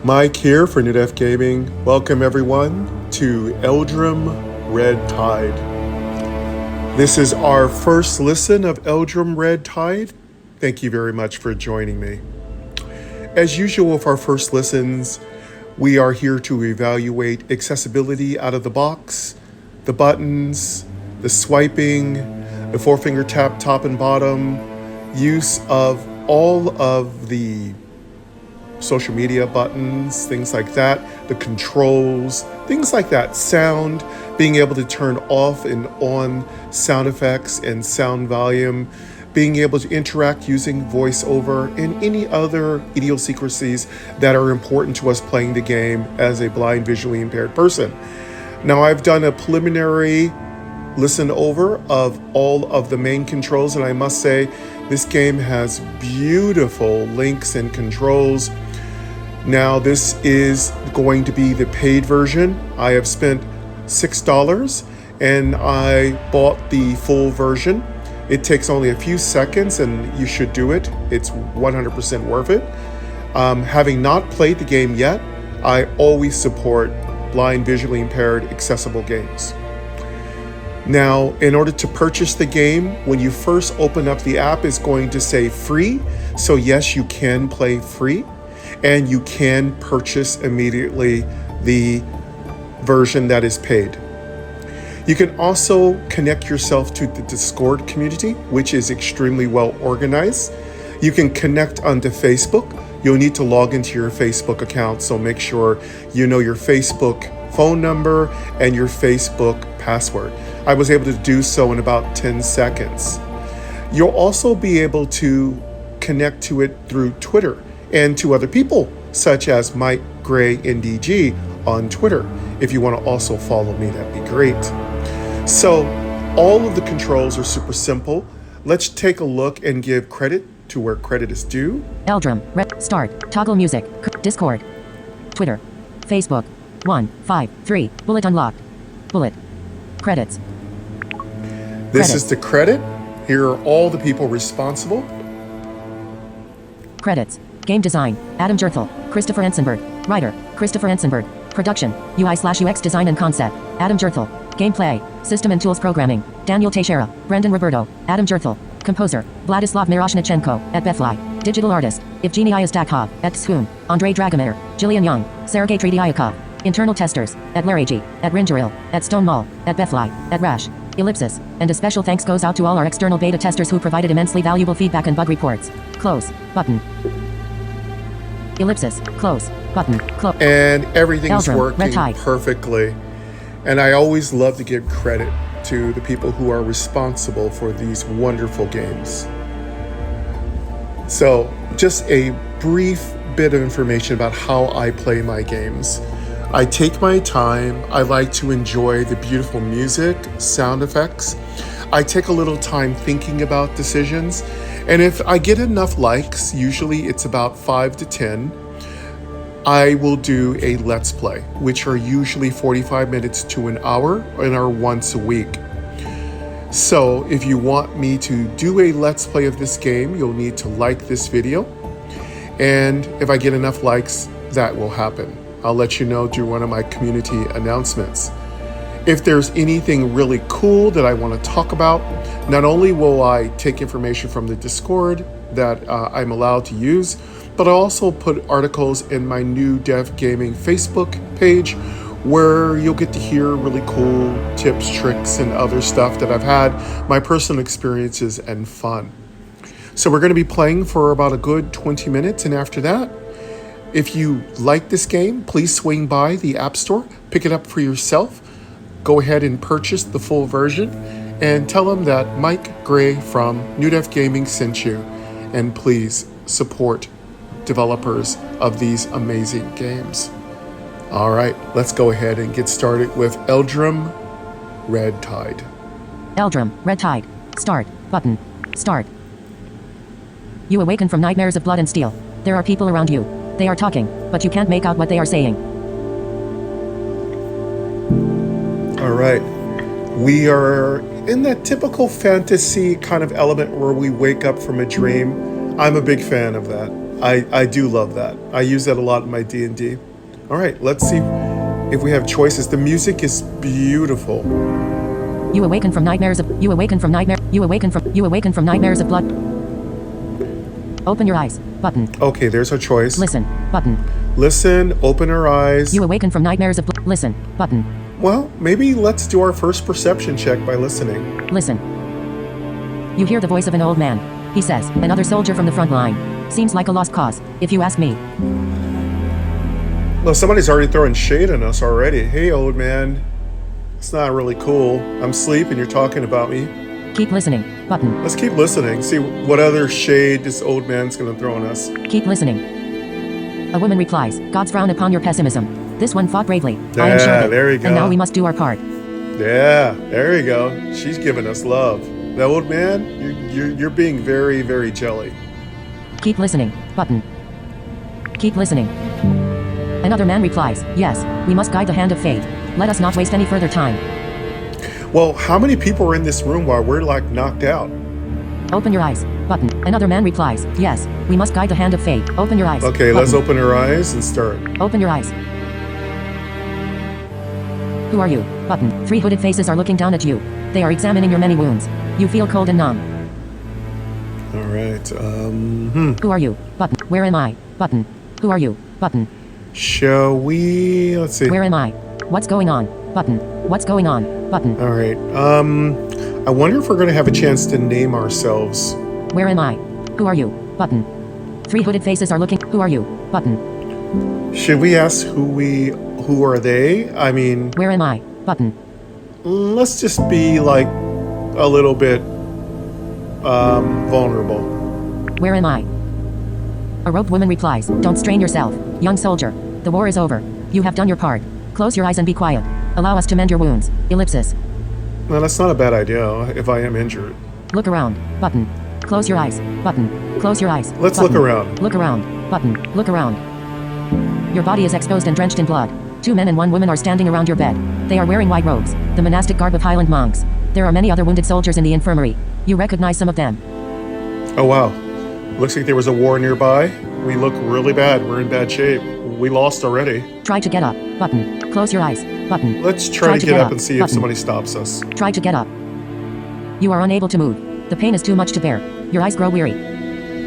Mike here for Newdeath Gaming. Welcome everyone to Eldrum Red Tide. This is our first listen of Eldrum Red Tide. Thank you very much for joining me. As usual with our first listens, we are here to evaluate accessibility out of the box, the buttons, the swiping, the four-finger tap top and bottom, use of all of the social media buttons, things like that, the controls, things like that, sound, being able to turn off and on sound effects and sound volume, being able to interact using voiceover, and any other idiosyncrasies that are important to us playing the game as a blind, visually impaired person. Now, I've done a preliminary listen over of all of the main controls, and I must say this game has beautiful links and controls. Now, this is going to be the paid version. I have spent $6 and I bought the full version. It takes only a few seconds and you should do it. It's 100% worth it. Having not played the game yet, I always support blind, visually impaired, accessible games. Now, in order to purchase the game, when you first open up the app, it's going to say free. So yes, you can play free. And you can purchase immediately the version that is paid. You can also connect yourself to the Discord community, which is extremely well organized. You can connect onto Facebook. You'll need to log into your Facebook account, so make sure you know your Facebook phone number and your Facebook password. I was able to do so in about 10 seconds. You'll also be able to connect to it through Twitter and to other people, such as Mike Gray NDG on Twitter. If you want to also follow me, that'd be great. So all of the controls are super simple. Let's take a look and give credit to where credit is due. Eldrum, start, toggle music, Discord, Twitter, Facebook, 1, 5, 3, bullet unlocked, bullet, credits. This is the credit. Here are all the people responsible. Credits. Game design, Adam Jerthel, Christopher Ensenberg. Writer, Christopher Ensenberg. Production, UI/UX design and concept, Adam Jerthel. Gameplay, system and tools programming, Daniel Teixeira, Brendan Roberto, Adam Jerthel. Composer, Vladislav Miroshnichenko, at Bethly. Digital artist, Evgeny Iastakov, at Tshun. Andrei Dragomir, Jillian Young, Sergei Tridiakov. Internal testers, at Laragi, at Ringeril, at Stone Mall, at Bethly, at Rash. Ellipsis. And a special thanks goes out to all our external beta testers who provided immensely valuable feedback and bug reports. Close, button. Ellipsis, close, button, close. And everything's Eldrum, working perfectly. And I always love to give credit to the people who are responsible for these wonderful games. So, just a brief bit of information about how I play my games. I take my time. I like to enjoy the beautiful music, sound effects. I take a little time thinking about decisions. And if I get enough likes, usually it's about 5 to 10, I will do a Let's Play, which are usually 45 minutes to an hour and are once a week. So if you want me to do a Let's Play of this game, you'll need to like this video. And if I get enough likes, that will happen. I'll let you know through one of my community announcements. If there's anything really cool that I want to talk about, not only will I take information from the Discord that I'm allowed to use, but I also put articles in my Newdeath Gaming Facebook page where you'll get to hear really cool tips, tricks, and other stuff that I've had, my personal experiences, and fun. So we're going to be playing for about a good 20 minutes, and after that, if you like this game, please swing by the App Store, pick it up for yourself, go ahead and purchase the full version, and tell them that Mike Gray from Newdeath Gaming sent you, and please support developers of these amazing games. All right, let's go ahead and get started with Eldrum Red Tide. Eldrum, Red Tide. Start, button, start. You awaken from nightmares of blood and steel. There are people around you. They are talking, but you can't make out what they are saying. All right, we are in that typical fantasy kind of element where we wake up from a dream. I'm a big fan of that. I do love that. I use that a lot in my D&D. All right, let's see if we have choices. The music is beautiful. You awaken from nightmares of nightmares of blood. Open your eyes. Button. Okay, there's our choice. Listen. Button. Listen, open our eyes. You awaken from nightmares of blood. Listen. Button. Well, maybe let's do our first perception check by listening. Listen. You hear the voice of an old man. He says, another soldier from the front line. Seems like a lost cause, if you ask me. Well, somebody's already throwing shade on us already. Hey, old man. It's not really cool. I'm asleep and you're talking about me. Keep listening. Button. Let's keep listening. See what other shade this old man's going to throw on us. Keep listening. A woman replies, God's frown upon your pessimism. This one fought bravely. I am sure of it. There you go. And now we must do our part. Yeah, there you go. She's giving us love. The old man, you're being very, very jelly. Keep listening. Button. Keep listening. Another man replies, yes, we must guide the hand of fate. Let us not waste any further time. Well, how many people are in this room while we're like knocked out? Open your eyes. Button. Another man replies, yes, we must guide the hand of fate. Open your eyes. Okay, Button. let's open our eyes and start. Open your eyes. Who are you? Button. Three hooded faces are looking down at you. They are examining your many wounds. You feel cold and numb. All right. Who are you? Button. Where am I? Button. Who are you? Button. Shall we? Let's see. Where am I? What's going on? Button. What's going on? Button. All right. I wonder if we're going to have a chance to name ourselves. Where am I? Who are you? Button. Three hooded faces are looking. Who are you? Button. Should we ask who are they? I mean, where am I? Button. Let's just be like a little bit vulnerable. Where am I? A robed woman replies, don't strain yourself, young soldier. The war is over. You have done your part. Close your eyes and be quiet. Allow us to mend your wounds. Ellipsis. Well, that's not a bad idea if I am injured. Look around. Button. Close your eyes. Button. Close your eyes. Let's Button. look around. Look around. Button. Look around. Your body is exposed and drenched in blood. 2 men and 1 woman are standing around your bed. They are wearing white robes, the monastic garb of Highland monks. There are many other wounded soldiers in the infirmary. You recognize some of them. Oh wow. Looks like there was a war nearby. We look really bad. We're in bad shape. We lost already. Try to get up. Button. Close your eyes. Button. Let's try to get up and see if somebody stops us. Try to get up. You are unable to move. The pain is too much to bear. Your eyes grow weary.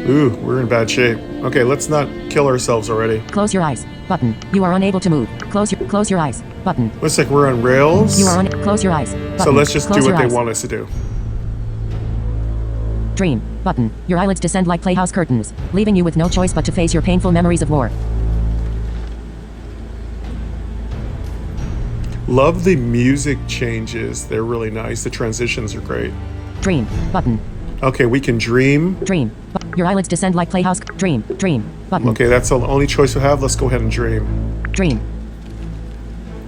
Ooh, we're in bad shape. Okay, let's not kill ourselves already. Close your eyes. Button. You are unable to move. Close your eyes. Button. Looks like we're on rails. You are close your eyes. Button. So let's just close do what they eyes. want us to do. Dream. Button. Your eyelids descend like playhouse curtains, leaving you with no choice but to face your painful memories of war. Love the music changes. They're really nice. The transitions are great. Dream. Button. Okay, we can dream. Dream. Your eyelids descend like playhouse. Dream. Dream. Button. Okay, that's the only choice we have. Let's go ahead and dream. Dream.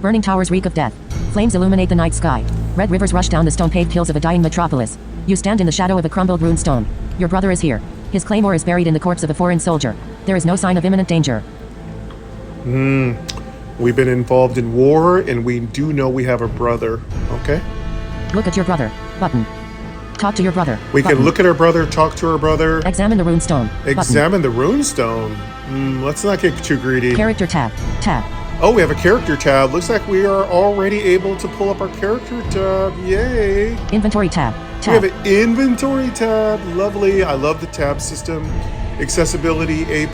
Burning towers reek of death. Flames illuminate the night sky. Red rivers rush down the stone-paved hills of a dying metropolis. You stand in the shadow of a crumbled rune stone. Your brother is here. His claymore is buried in the corpse of a foreign soldier. There is no sign of imminent danger. We've been involved in war, and we do know we have a brother. Okay? Look at your brother. Button. Talk to your brother. We Button. can look at our brother, talk to our brother. Examine the rune stone. Examine the rune stone. Let's not get too greedy. Character tab. Tab. Oh, we have a character tab. Looks like we are already able to pull up our character tab. Yay. Inventory tab. We have an inventory tab. Lovely. I love the tab system. Accessibility A+++.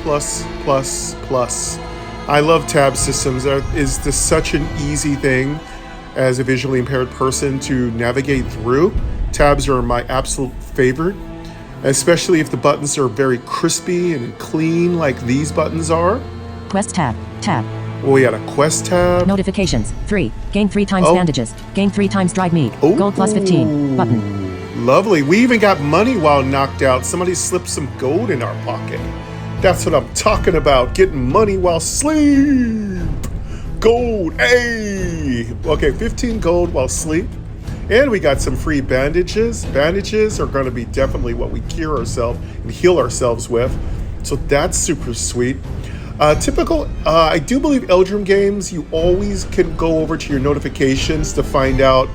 I love tab systems. That is such an easy thing as a visually impaired person to navigate through. Tabs are my absolute favorite, especially if the buttons are very crispy and clean like these buttons are. Quest tab. Tab. Oh, we got a quest tab. Notifications. 3. Gain 3 times bandages. Gain 3 times dried meat. Oh. Gold plus 15. Button. Lovely. We even got money while knocked out. Somebody slipped some gold in our pocket. That's what I'm talking about. Getting money while asleep. Gold. Hey. Okay, 15 gold while asleep. And we got some free bandages. Bandages are going to be definitely what we cure ourselves and heal ourselves with. So that's super sweet. Typical, I do believe Eldrum games, you always can go over to your notifications to find out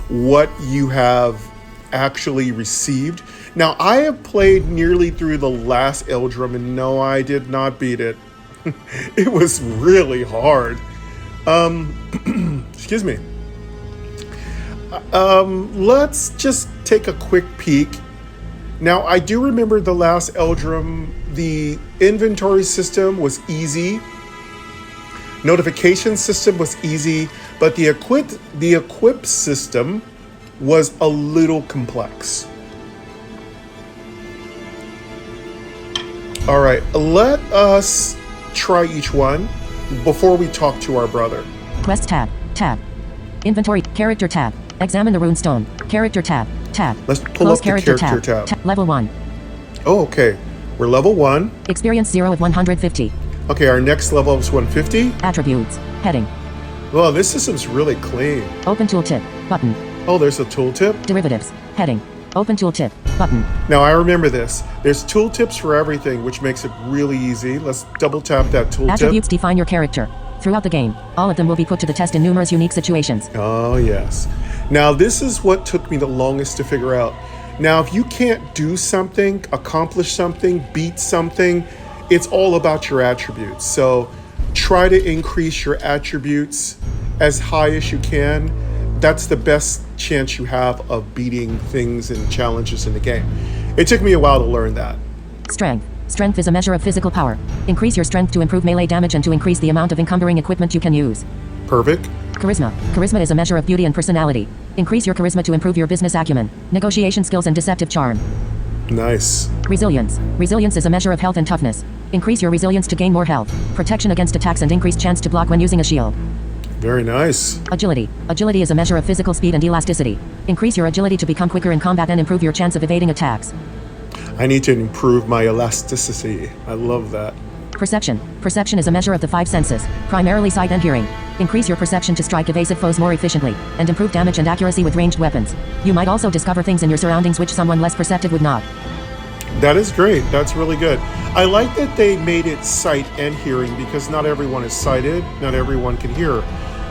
what you have actually received. Now, I have played nearly through the last Eldrum, and no, I did not beat it. It was really hard. Excuse me. Let's just take a quick peek. Now, I do remember the last Eldrum, the inventory system was easy. Notification system was easy, but the equip system was a little complex. All right, let us try each one before we talk to our brother. Quest tab. Inventory. Character tab. Examine the runestone. Character tab. Let's pull Close up the character tab. Level 1. Oh, okay. We're level 1. Experience 0 of 150. Okay, our next level is 150. Attributes. Heading. Well, this system's really clean. Open tooltip. Button. Oh, there's a tooltip. Derivatives. Heading. Open tooltip. Button. Now, I remember this. There's tooltips for everything, which makes it really easy. Let's double tap that tooltip. Attributes define your character. Throughout the game, all of them will be put to the test in numerous unique situations. Oh, yes. Now, this is what took me the longest to figure out. Now, if you can't do something, accomplish something, beat something, it's all about your attributes. So try to increase your attributes as high as you can. That's the best chance you have of beating things and challenges in the game. It took me a while to learn that. Strength. Strength is a measure of physical power. Increase your strength to improve melee damage and to increase the amount of encumbering equipment you can use. Perfect. Charisma. Charisma is a measure of beauty and personality. Increase your charisma to improve your business acumen, negotiation skills and deceptive charm. Nice. Resilience. Resilience is a measure of health and toughness. Increase your resilience to gain more health, protection against attacks and increased chance to block when using a shield. Very nice. Agility. Agility is a measure of physical speed and elasticity. Increase your agility to become quicker in combat and improve your chance of evading attacks. I need to improve my elasticity. I love that. Perception. Perception is a measure of the 5 senses, primarily sight and hearing. Increase your perception to strike evasive foes more efficiently, and improve damage and accuracy with ranged weapons. You might also discover things in your surroundings which someone less perceptive would not. That is great. That's really good. I like that they made it sight and hearing because not everyone is sighted, not everyone can hear.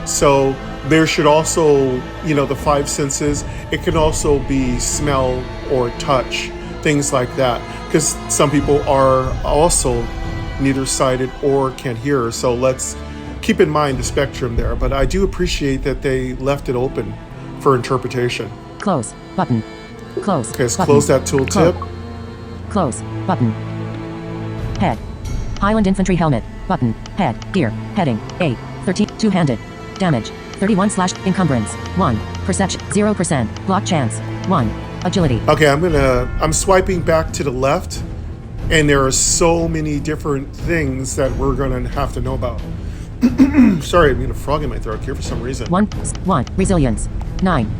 So there should also, the 5 senses, it can also be smell or touch, things like that. Because some people are also neither sighted or can't hear. So let's keep in mind the spectrum there. But I do appreciate that they left it open for interpretation. Close. Button. Close. Okay, let's button. close that tooltip. Close. Button. Head. Highland Infantry Helmet. Button. Head. Gear. Heading. A. 13. Two-handed. Damage. 31 / encumbrance. 1. Perception. 0%. Block chance. 1. Agility. Okay, I'm swiping back to the left, and there are so many different things that we're gonna have to know about. Sorry, I'm getting a frog in my throat here for some reason. 1. Resilience. 9.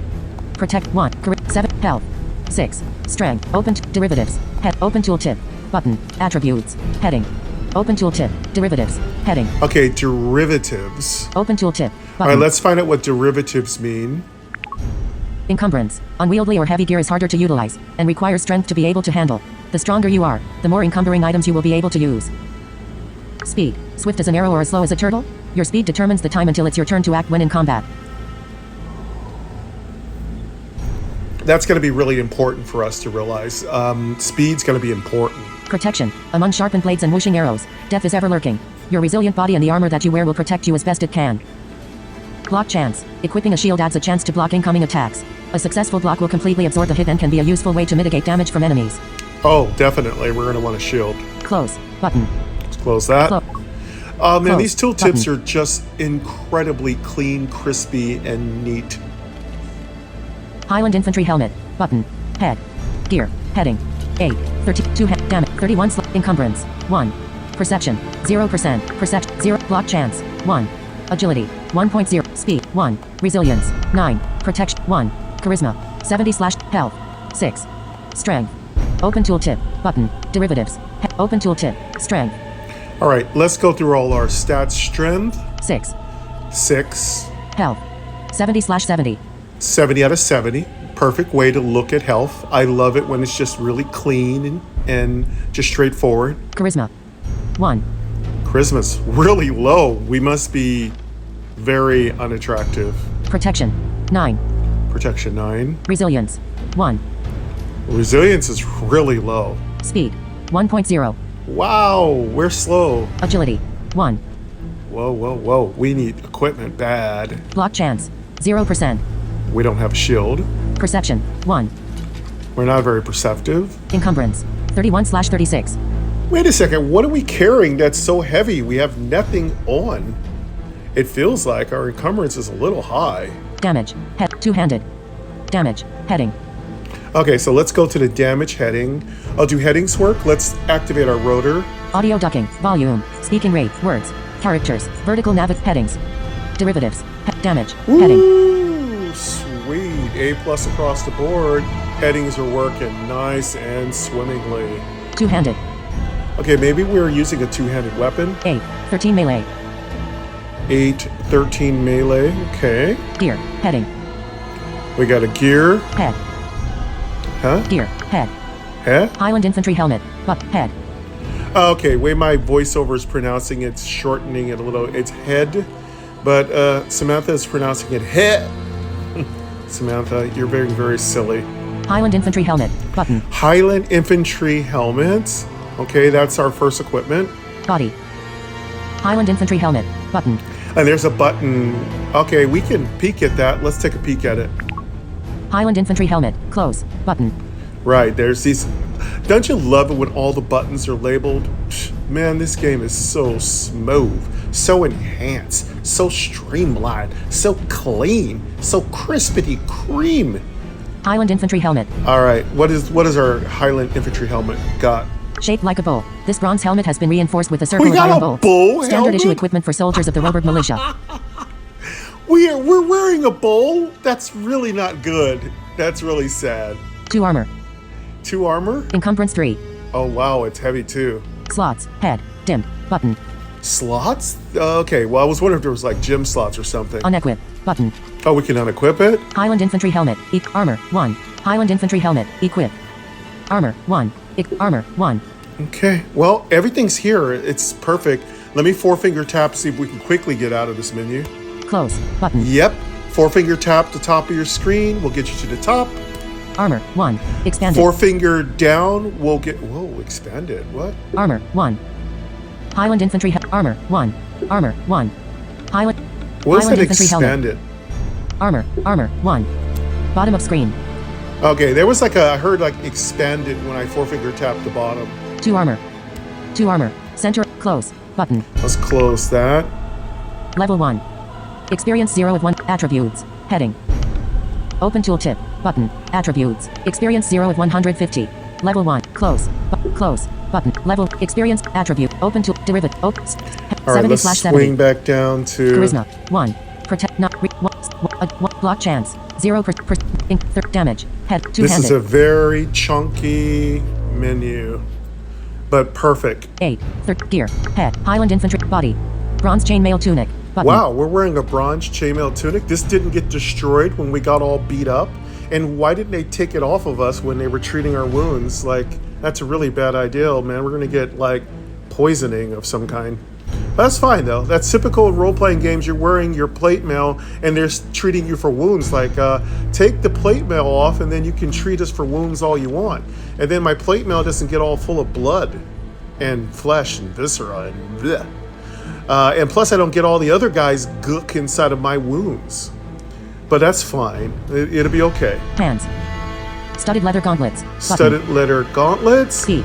Protect. 1. 7. Health. 6. Strength. Open. Derivatives. Head. Open tooltip. Button. Attributes. Heading. Open tooltip. Derivatives. Heading. Okay, derivatives. Open tooltip. Button. All right, let's find out what derivatives mean. Encumbrance. Unwieldy or heavy gear is harder to utilize, and requires strength to be able to handle. The stronger you are, the more encumbering items you will be able to use. Speed. Swift as an arrow or as slow as a turtle? Your speed determines the time until it's your turn to act when in combat. That's going to be really important for us to realize. Speed's going to be important. Protection. Among sharpened blades and whooshing arrows, death is ever lurking. Your resilient body and the armor that you wear will protect you as best it can. Block chance. Equipping a shield adds a chance to block incoming attacks. A successful block will completely absorb the hit and can be a useful way to mitigate damage from enemies. Oh, definitely. We're going to want a shield. Close. Button. Let's close that. Man, these tooltips Button. are just incredibly clean, crispy, and neat. Highland Infantry Helmet. Button. Head. Gear. Heading. A. 32 head. Damage. 31 encumbrance. 1. Perception. 0%. Perception. 0. Block chance. 1. Agility. 1.0. Speed. 1. Resilience. 9. Protection. 1. Charisma. 70 / health. 6. Strength. Open tooltip. Button. Derivatives. Open tooltip. Strength. All right, let's go through all our stats. Strength. 6. 6. Health. 70 / 70. 70 out of 70. Perfect way to look at health. I love it when it's just really clean and just straightforward. Charisma. 1. Charisma's really low. We must be very unattractive. Protection. 9. Protection 9. Resilience. 1. Resilience is really low. Speed 1.0. Wow, we're slow. Agility 1. Whoa, whoa, whoa. We need equipment bad. Block chance 0%. We don't have a shield. Perception 1. We're not very perceptive. Encumbrance 31/36. Wait a second, what are we carrying that's so heavy? We have nothing on. It feels like our encumbrance is a little high. Damage head two-handed. Damage heading. Okay, so let's go to the damage heading. I'll do headings work. Let's activate our rotor. Audio ducking volume speaking rate words characters vertical headings derivatives damage heading. Ooh, sweet. A+ across the board. Headings are working nice and swimmingly. Two-handed. Okay, maybe we're using a two-handed weapon. 8 13 melee. 8, 13 melee. Okay. Gear heading. We got a gear. Head. Huh? Gear head. Head? Highland infantry helmet head. Okay, way my voiceover is pronouncing it's shortening it a little. It's head, but Samantha is pronouncing it head. Samantha, you're very, very silly. Highland infantry helmet button. Highland infantry helmets. Okay, that's our first equipment. Body. Highland infantry helmet button. And there's a button. Okay, we can peek at that. Let's take a peek at it. Highland infantry helmet close button. Right, there's these. Don't you love it when all the buttons are labeled? Man, this game is so smooth, so enhanced, so streamlined, so clean, so crispity cream. Highland infantry helmet. All right, what is our Highland infantry helmet got? Shaped like a bull. This bronze helmet has been reinforced with a circle We of got iron a bull. bull Standard helmet? issue equipment for soldiers of the Robert Militia. We're wearing a bowl? That's really not good. That's really sad. 2 armor. 2 armor? Encumbrance 3. Oh wow, it's heavy too. Slots. Head. Dimmed. Button. Slots? Okay, well I was wondering if there was like gym slots or something. Unequip. Button. Oh, we can unequip it? Highland infantry helmet. Armor 1. Highland infantry helmet. Equip. Armor 1. Armor 1. Okay, well everything's here. It's perfect. Let me 4-finger tap to see if we can quickly get out of this menu. Close. Button. Yep, 4-finger tap the top of your screen. We'll get you to the top. Armor 1. Expanded. 4-finger down. We'll get. Whoa, expanded. What? Armor 1. Highland infantry armor 1. Armor 1. Highland. What's Highland that infantry expanded? helmet. Armor 1. Bottom of screen. Okay, there was like I heard like expanded when I 4-finger tapped the bottom. 2 armor. 2 armor. Center. Close. Button. Let's close that. Level 1. Experience 0 of 1. Attributes. Heading. Open tooltip. Button. Attributes. Experience 0 of 150. Level 1. Close. Close. Button. Level. Experience. Attribute. Open tool. Derivative. Open. All right, let's 70/70. swing back down to Charisma. 1. Protect. Not. Block chance. 0 damage. Head. Two-handed. This is a very chunky menu, but perfect. 8. Gear. Head. Highland infantry. Body. Bronze chainmail tunic. Button. Wow, we're wearing a bronze chainmail tunic. This didn't get destroyed when we got all beat up. And why didn't they take it off of us when they were treating our wounds? Like, that's a really bad idea, man. We're gonna get like poisoning of some kind. That's fine though. That's typical in role-playing games. You're wearing your plate mail and they're treating you for wounds. Like, take the plate mail off and then you can treat us for wounds all you want. And then my plate mail doesn't get all full of blood and flesh and viscera and bleh. And plus I don't get all the other guys' gook inside of my wounds. But that's fine. It'll be okay. Hands. Studded leather gauntlets. Button. Studded leather gauntlets. Feet.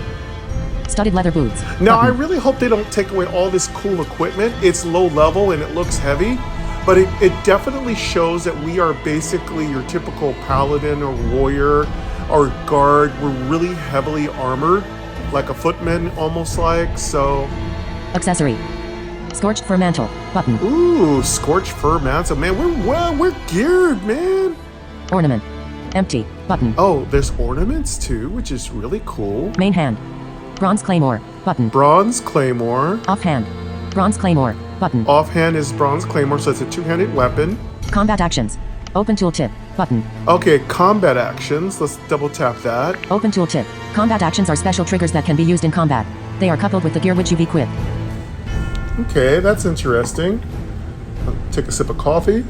Studded leather boots. Now, I Button. really hope they don't take away all this cool equipment. It's low level and it looks heavy, but it definitely shows that we are basically your typical paladin or warrior or guard. We're really heavily armored, like a footman almost like, so. Accessory. Scorched fur mantle. Button. Ooh, scorched fur mantle. Man, we're geared, man. Ornament. Empty. Button. Oh, there's ornaments too, which is really cool. Main hand. Bronze claymore. Button. Bronze claymore. Offhand. Bronze claymore. Button. Offhand is bronze claymore, so it's a two-handed weapon. Combat actions. Open tooltip. Button. Okay, combat actions. Let's double tap that. Open tooltip. Combat actions are special triggers that can be used in combat. They are coupled with the gear which you've equipped. Okay, that's interesting. I'll take a sip of coffee.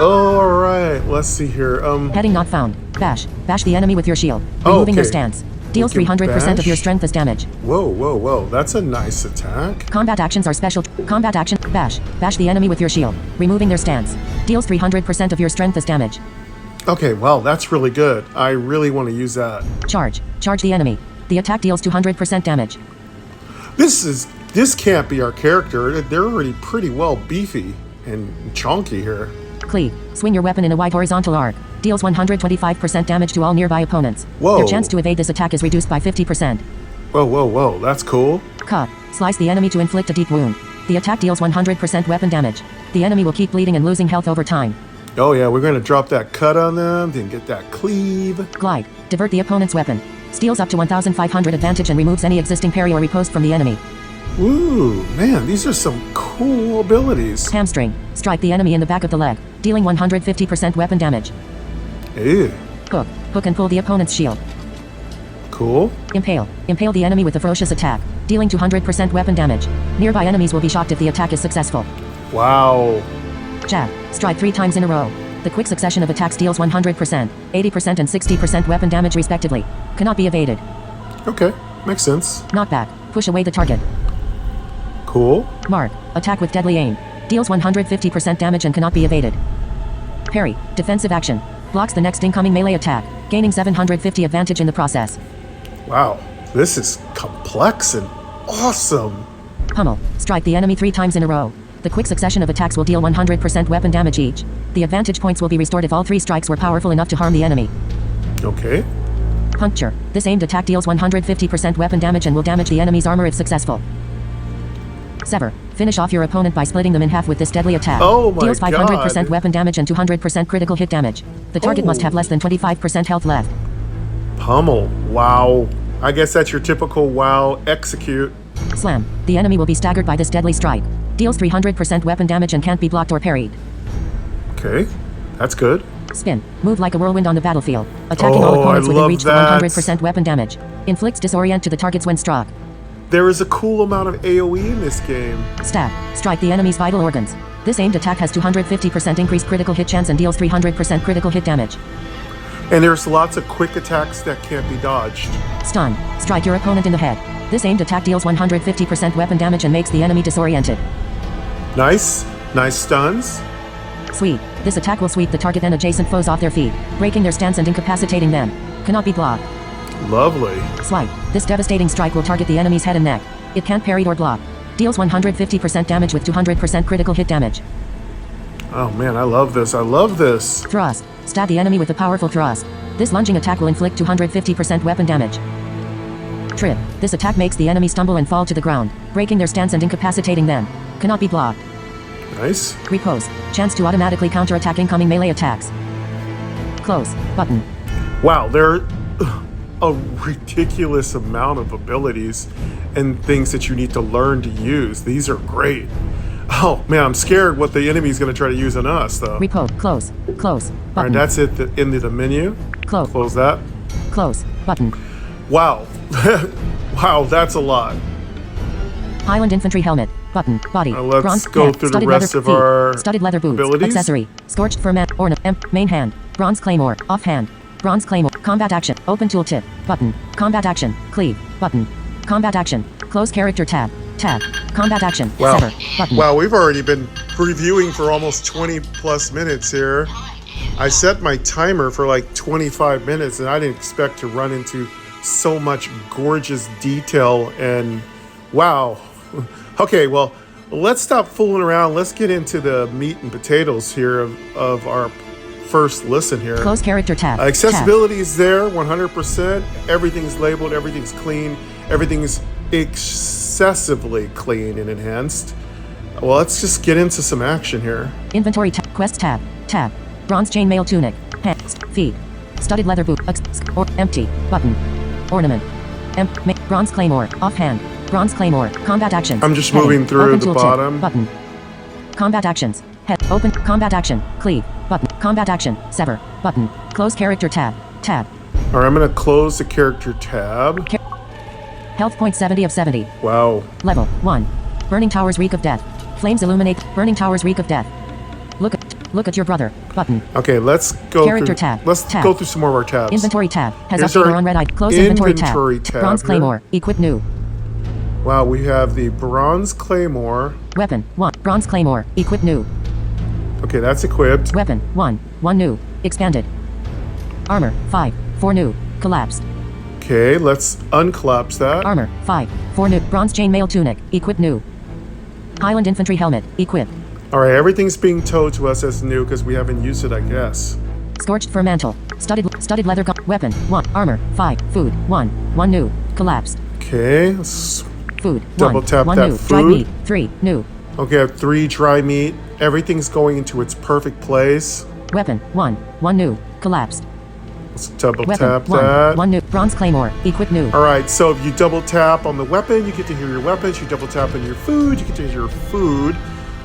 All right, let's see here. Heading not found. Bash. Bash the enemy with your shield. Removing their okay. stance. Deals We can 300% of your bash. strength as damage. Whoa, whoa, whoa. That's a nice attack. Combat actions are special. Combat action. Bash. Bash the enemy with your shield. Removing their stance. Deals 300% of your strength as damage. Okay, well, that's really good. I really want to use that. Charge. Charge the enemy. The attack deals 200% damage. This can't be our character. They're already pretty well beefy and chunky here. Cleave. Swing your weapon in a wide horizontal arc. Deals 125% damage to all nearby opponents. Whoa. Your chance to evade this attack is reduced by 50%. Whoa, whoa, whoa. That's cool. Cut. Slice the enemy to inflict a deep wound. The attack deals 100% weapon damage. The enemy will keep bleeding and losing health over time. Oh yeah, we're going to drop that cut on them, then get that cleave. Glide. Divert the opponent's weapon. Steals up to 1,500 advantage and removes any existing parry or riposte from the enemy. Ooh, man, these are some cool abilities. Hamstring. Strike the enemy in the back of the leg, dealing 150% weapon damage. Ew, Hook. Hook and pull the opponent's shield. cool. Impale. Impale the enemy with a ferocious attack, dealing 200% weapon damage. Nearby enemies will be shocked if the attack is successful. Wow. Jab. Strike 3 times in a row. The quick succession of attacks deals 100%, 80% and 60% weapon damage respectively. Cannot be evaded. Okay, makes sense. Knockback. Push away the target. Cool. Mark. Attack with deadly aim. Deals 150% damage and cannot be evaded. Parry. Defensive action. Blocks the next incoming melee attack, gaining 750 advantage in the process. Wow, this is complex and awesome. Pummel. Strike the enemy 3 times in a row. The quick succession of attacks will deal 100% weapon damage each. The advantage points will be restored if all 3 strikes were powerful enough to harm the enemy. Okay. Puncture. This aimed attack deals 150% weapon damage and will damage the enemy's armor if successful. Sever. Finish off your opponent by splitting them in half with this deadly attack. Oh my Deals 500% God. weapon damage and 200% critical hit damage. The target must have less than 25% health left. Pummel. Wow. I guess that's your typical wow execute. Slam. The enemy will be staggered by this deadly strike. Deals 300% weapon damage and can't be blocked or parried. Okay, that's good. Spin. Move like a whirlwind on the battlefield, attacking all Oh, opponents I within love reach for that. 100% weapon damage. Inflicts disorient to the targets when struck. There is a cool amount of AoE in this game. Stab. Strike the enemy's vital organs. This aimed attack has 250% increased critical hit chance and deals 300% critical hit damage. And there's lots of quick attacks that can't be dodged. Stun. Strike your opponent in the head. This aimed attack deals 150% weapon damage and makes the enemy disoriented. Nice. Nice stuns. Sweep. This attack will sweep the target and adjacent foes off their feet, breaking their stance and incapacitating them. Cannot be blocked. Lovely. Swipe. This devastating strike will target the enemy's head and neck. It can't parry or block. Deals 150% damage with 200% critical hit damage. Oh man, I love this. I love this. Thrust. Stab the enemy with a powerful thrust. This lunging attack will inflict 250% weapon damage. Trip. This attack makes the enemy stumble and fall to the ground, breaking their stance and incapacitating them. Cannot be blocked. Nice. Repose. Chance to automatically counterattack incoming melee attacks. Close. Button. Wow, there are a ridiculous amount of abilities and things that you need to learn to use. These are great. Oh man, I'm scared what the enemy's going to try to use on us though. Repose. Close. Close. All right, Button. that's it. Into the menu. Close. Close that. Close. Button. Wow. Wow, that's a lot. Highland infantry helmet. Button. Body. Let's Bronze go hand, through the studded rest leather of feet, our studded leather boots. abilities. Accessory. Scorched fur mat. Ornament. Main hand. Bronze claymore. Offhand. Bronze claymore. Combat action. Open tooltip. Button. Combat action. Cleave. Button. Combat action. Close character tab. Tab. Combat action. Wow. Sever. Button. Wow, we've already been previewing for almost 20 plus minutes here. I set my timer for like 25 minutes and I didn't expect to run into so much gorgeous detail and wow. Okay, well, let's stop fooling around. Let's get into the meat and potatoes here of our first listen here. Close character tab. Accessibility is there, 100%. Everything's labeled, everything's clean, everything's excessively clean and enhanced. Well, let's just get into some action here. Inventory tab. Quest tab. Tab. Bronze chainmail tunic. Hands. Feet. Studded leather boot. Or empty. Button. Ornament. Bronze claymore. Offhand. Bronze claymore. Combat actions. I'm just Heading. moving through Open the tooltip. bottom. Button. Combat actions. Head. Open. Combat action. Cleave. Button. Combat action. Sever. Button. Close character tab. Tab. All right, I'm going to close the character tab. Health point 70 of 70. Wow. Level 1. Burning towers reek of death. Flames illuminate. Burning towers reek of death. Look. Look at your brother. Button. Okay, let's go Character through. tab. Let's Tab. go through some more of our tabs. Inventory tab. Has Here's update our or on red eye. Close inventory inventory tab. tab Bronze here. claymore. Equip new. Wow, we have the bronze claymore. Weapon 1. Bronze claymore. Equip new. Okay, that's equipped. Weapon 1. 1 new. Expanded. Armor 5. 4 new. Collapsed. Okay, let's uncollapse that. Armor 5. 4 new. Bronze chainmail tunic. Equip new. Highland infantry helmet. Equip. All right, everything's being towed to us as new because we haven't used it, I guess. Scorched fur mantle. Studded leather weapon 1. Armor 5. Food 1. 1 new. Collapsed. Okay, let's Food 1. double tap 1 that new. Dried food. meat 3. New. Okay, I have 3 dry meat. Everything's going into its perfect place. Weapon 1. 1 new. Collapsed. Let's double Weapon tap 1. that. 1 new. Bronze claymore. Equip new. All right, so if you double tap on the weapon, you get to hear your weapons. You double tap on your food, you get to hear your food.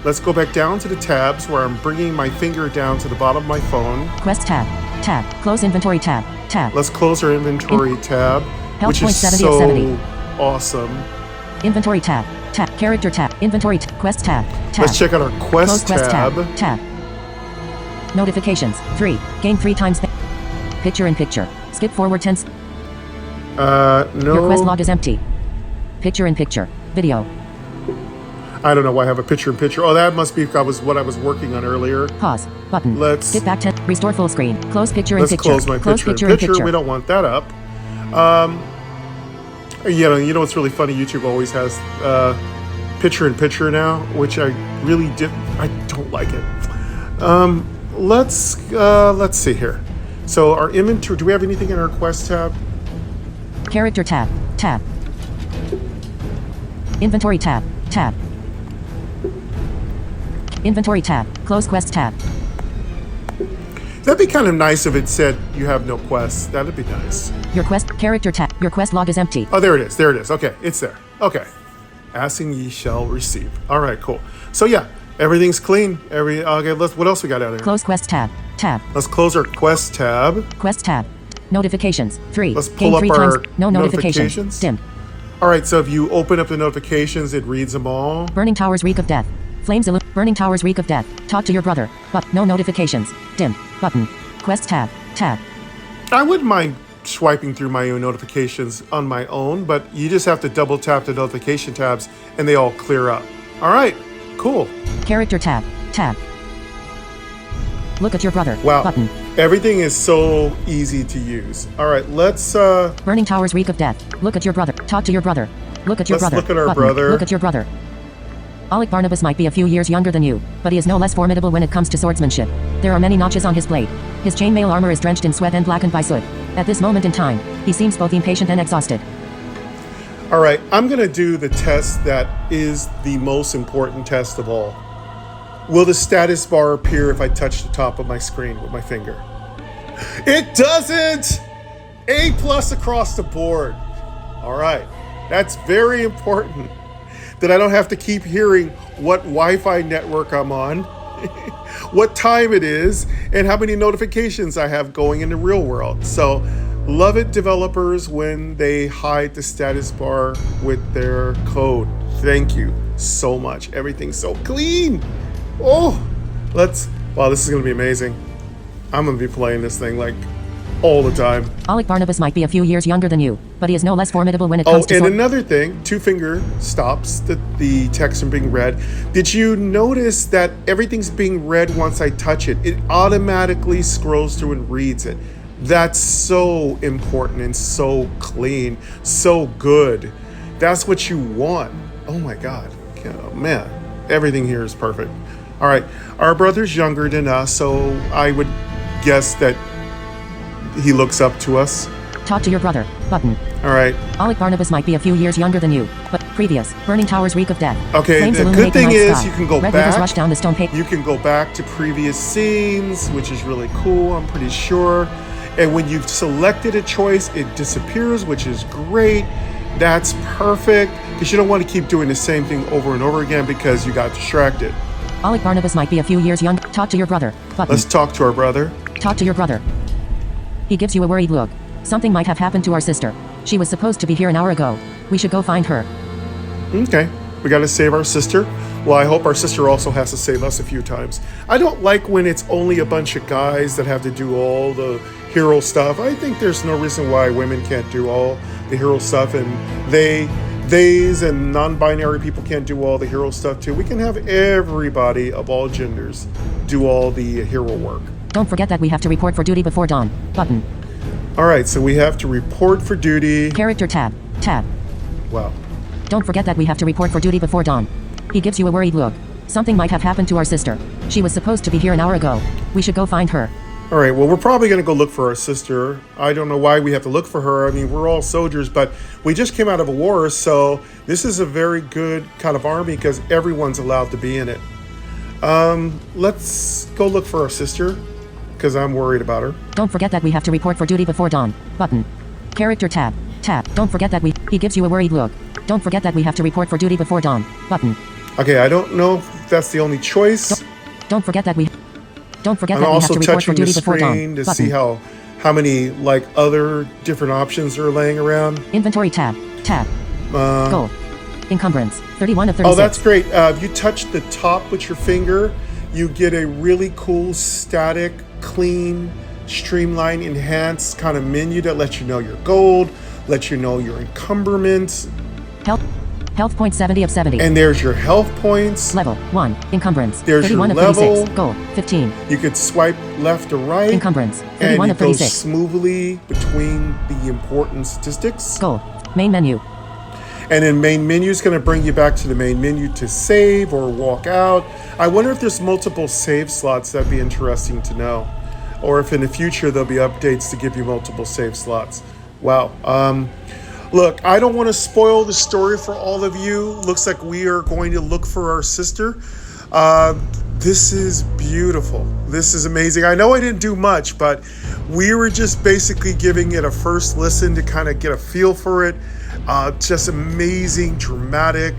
Let's go back down to the tabs where I'm bringing my finger down to the bottom of my phone. Quest tab. Tab. Close inventory tab. Tab. Let's close our inventory tab, Health which point is 70 of so 70. awesome. Inventory tab. Tab. Character tab. Inventory quest tab. Tab. Let's check out our Close quest quest tab. tab. Notifications 3. Gain 3 times. Picture in picture. Skip forward 10. No. Your quest log is empty. Picture in picture. Video. I don't know why I have a picture in picture. Oh, that must be what I was working on earlier. Pause. Button. Let's- skip back 10. Restore full screen. Close picture in Let's picture. close my Close picture in in picture. We don't want that up. You know what's really funny? YouTube always has picture in picture now, which I really I don't like it. Let's see here. So our inventory. Do we have anything in our quest tab? Character tab. Tab. Inventory tab. Tab. Inventory tab. Close quest tab. That'd be kind of nice if it said you have no quests. That'd be nice. Your quest character tab. Your quest log is empty. Oh, there it is. There it is. Okay, it's there. Okay. Asking ye shall receive. All right, cool. So yeah, everything's clean. Okay. What else we got out there? Close quest tab. Tab. Let's close our quest tab. Quest tab. Notifications 3. Let's Gain pull up 3 our times. No notifications. Dim. All right. So if you open up the notifications, it reads them all. Burning towers reek of death. Flames burning towers reek of death. Talk to your brother. But no notifications. Dim. Button. Quest tab. Tab. I wouldn't mind swiping through my own notifications on my own, but you just have to double tap the notification tabs and they all clear up. All right. Cool. Character tab. Tab. Look at your brother. Wow. Button. Everything is so easy to use. All right. Let's Burning towers reek of death. Look at your brother. Talk to your brother. Look at your Let's brother. look at our Button. brother. Look at your brother. Alec Barnabas might be a few years younger than you, but he is no less formidable when it comes to swordsmanship. There are many notches on his blade. His chainmail armor is drenched in sweat and blackened by soot. At this moment in time, he seems both impatient and exhausted. All right, I'm going to do the test that is the most important test of all. Will the status bar appear if I touch the top of my screen with my finger? It doesn't! A+ across the board. All right, that's very important. That I don't have to keep hearing what Wi-Fi network I'm on, what time it is, and how many notifications I have going in the real world. So, love it, developers, when they hide the status bar with their code. Thank you so much. Everything's so clean. Oh, wow, this is going to be amazing. I'm going to be playing this thing like all the time. Alec Barnabas might be a few years younger than you, but he is no less formidable when it comes to and another thing, 2-finger stops the text from being read. Did you notice that everything's being read once I touch it? It automatically scrolls through and reads it. That's so important and so clean, so good. That's what you want. Oh my God, oh, man, everything here is perfect. All right, our brother's younger than us, so I would guess that he looks up to us. Talk to your brother. Button. All right. Alec Barnabas might be a few years younger than you, but previous. Burning towers reek of death. Okay, Flames the good illuminate the thing night is sky. you can go Red back. rivers rush down the stone pavement. You can go back to previous scenes, which is really cool, I'm pretty sure. And when you've selected a choice, it disappears, which is great. That's perfect, because you don't want to keep doing the same thing over and over again because you got distracted. Alec Barnabas might be a few years younger. Talk to your brother. Button. Let's talk to our brother. Talk to your brother. He gives you a worried look. Something might have happened to our sister. She was supposed to be here an hour ago. We should go find her. Okay. We got to save our sister. Well, I hope our sister also has to save us a few times. I don't like when it's only a bunch of guys that have to do all the hero stuff. I think there's no reason why women can't do all the hero stuff, and theys and non-binary people can't do all the hero stuff too. We can have everybody of all genders do all the hero work. Don't forget that we have to report for duty before dawn. Button. All right, so we have to report for duty. Character tab. Tab. Wow. Don't forget that we have to report for duty before dawn. He gives you a worried look. Something might have happened to our sister. She was supposed to be here an hour ago. We should go find her. All right, well, we're probably going to go look for our sister. I don't know why we have to look for her. I mean, we're all soldiers, but we just came out of a war, so this is a very good kind of army because everyone's allowed to be in it. Let's go look for our sister because I'm worried about her. Don't forget that we have to report for duty before dawn. Button. Character tab. Tab. Don't forget that he gives you a worried look. Don't forget that we have to report for duty before dawn. Button. Okay, I don't know if that's the only choice. Don't forget that we have to report for duty before dawn. I'm also touching the screen to see how many like other different options are laying around. Inventory tab. Tab. Goal. Encumbrance. 31 of 36. Oh, that's great. If you touch the top with your finger, you get a really cool, static, clean, streamlined, enhanced kind of menu that lets you know your gold, lets you know your encumbrance. Health point 70 of 70. And there's your health points. Level 1. Encumbrance. There's 31 your of 36. level. Goal. 15. You could swipe left or right. Encumbrance. And 31 you of go 36. smoothly between the important statistics. Goal. Main menu. And then main menu is going to bring you back to the main menu to save or walk out. I wonder if there's multiple save slots. That'd be interesting to know. Or if in the future there'll be updates to give you multiple save slots. Wow. Look, I don't want to spoil the story for all of you. Looks like we are going to look for our sister. This is beautiful. This is amazing. I know I didn't do much, but we were just basically giving it a first listen to kind of get a feel for it. Just amazing, dramatic,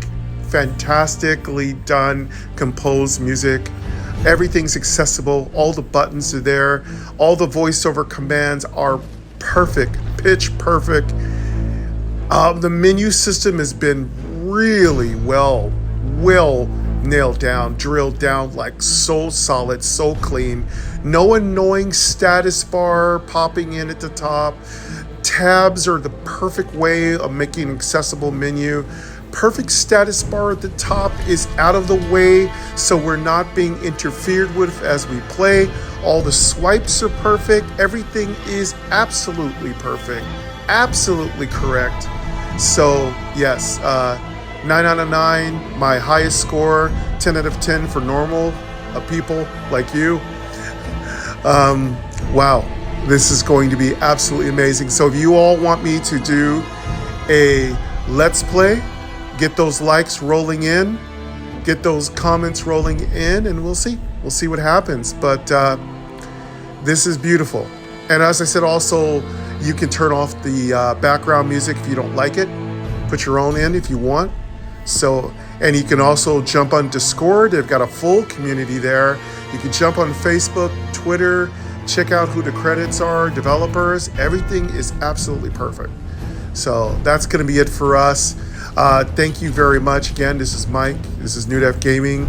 fantastically done, composed music. Everything's accessible. All the buttons are there. All the voiceover commands are perfect, pitch perfect. The menu system has been really well nailed down, drilled down, like so solid, so clean. No annoying status bar popping in at the top. Tabs are the perfect way of making an accessible menu. Perfect status bar at the top is out of the way, so we're not being interfered with as we play. All the swipes are perfect. Everything is absolutely perfect. Absolutely correct. So yes, 9 out of 9, my highest score, 10 out of 10 for normal people like you. Wow, this is going to be absolutely amazing. So if you all want me to do a Let's Play, get those likes rolling in, get those comments rolling in, and we'll see what happens. But this is beautiful. And as I said, also, you can turn off the background music if you don't like it. Put your own in if you want. So, and you can also jump on Discord. They've got a full community there. You can jump on Facebook, Twitter, check out who the credits are, developers. Everything is absolutely perfect. So that's going to be it for us. Thank you very much. Again, this is Mike. This is Newdeath Gaming.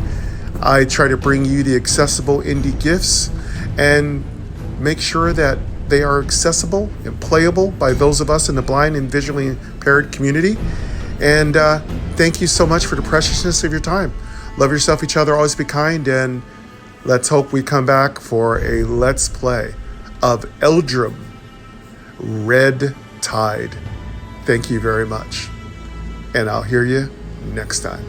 I try to bring you the accessible indie gifts and make sure that they are accessible and playable by those of us in the blind and visually impaired community. And thank you so much for the preciousness of your time. Love yourself, each other, always be kind, and let's hope we come back for a Let's Play of Eldrum Red Tide. Thank you very much. And I'll hear you next time.